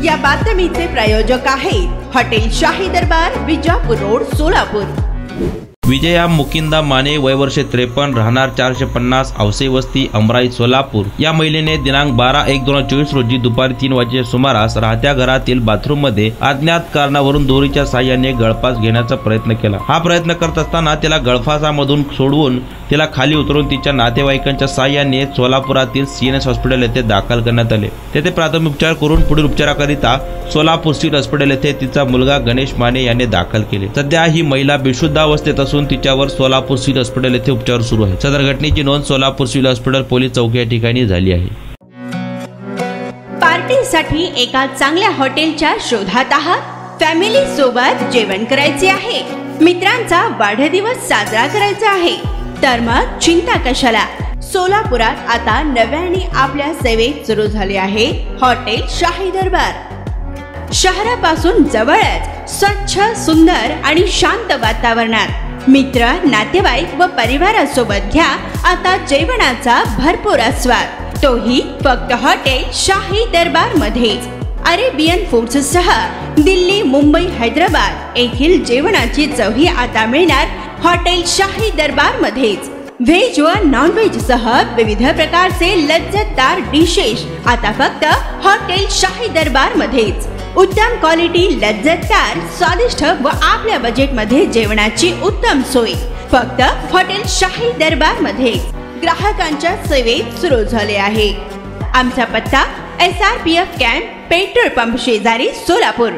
या बातमीचे प्रायोजक आहेत हॉटेल शाही दरबार, विजापूर रोड, सोलापूर। विजया मुकिंदा माने, वय वर्ष 53, राहणार 450, औसे वस्ती, अमराई, सोलापूर। या महिलेने दिनांक 12/1/2024 रोजी दुपारी 3 वाजेच्या सुमारास राहत्या घरातील बाथरूम मध्ये अज्ञात कारणावरून दोरीच्या साहाय्याने गळफास घेण्याचा प्रयत्न केला। हा प्रयत्न करत असताना तिला गळफासामधून सोडवून तिला खाली उतरून तिच्या नातेवाईकांच्या साहाय्याने सोलापुरातील सीएनएस हॉस्पिटल येथे दाखल करण्यात आले। तेथे प्राथमिक उपचार करून पुढील उपचाराकरिता सोलापूर सिटी हॉस्पिटल येथे तिचा मुलगा गणेश माने याने दाखल केले। सध्या ही महिला बेशुद्ध अवस्थेत असून तिच्यावर सोलापूर सिव्हिल हॉस्पिटल येथे उपचार सुरू आहे। सदर घटनेची नोंद सोलापूर सिव्हिल हॉस्पिटल पोलीस चौकी या ठिकाणी झाली आहे। पार्टीसाठी एका चांगल्या हॉटेलच्या शोधात आहात? फॅमिली सोबत जेवण करायचे आहे, मित्रांचा वाढदिवस साजरा करायचा आहे, तर मग चिंता कशाला। सोलापुरात आता नव्याने आपल्या सेवेत सुरू झाले आहे हॉटेल शाही दरबार। शहरापासून जवळच स्वच्छ, सुंदर आणि शांत वातावरणात मित्र, नातेवाईक व परिवारासोबत घ्या आता जेवणाचा भरपूर आस्वाद, तोही फक्त हॉटेल शाही दरबार मध्येच। अरेबियन फूड्स सह दिल्ली, मुंबई, हैदराबाद येथील जेवणाची चवही आता मिळणार हॉटेल शाही दरबार मध्येच। व्हेज व नॉन व्हेज सह विविध प्रकारचे लज्जतदार डिशेस आता फक्त हॉटेल शाही दरबार मध्येच। उत्तम क्वालिटी, लज्जतदार, स्वादिष्ट व आपल्या बजेट मध्ये जेवणाची उत्तम सोय फक्त हॉटेल शाही दरबार मध्ये ग्राहकांच्या सेवेत सुरू झाले आहे। आमचा पत्ता SRPF कॅम्प, पेट्रोल पंप शेजारी, सोलापूर।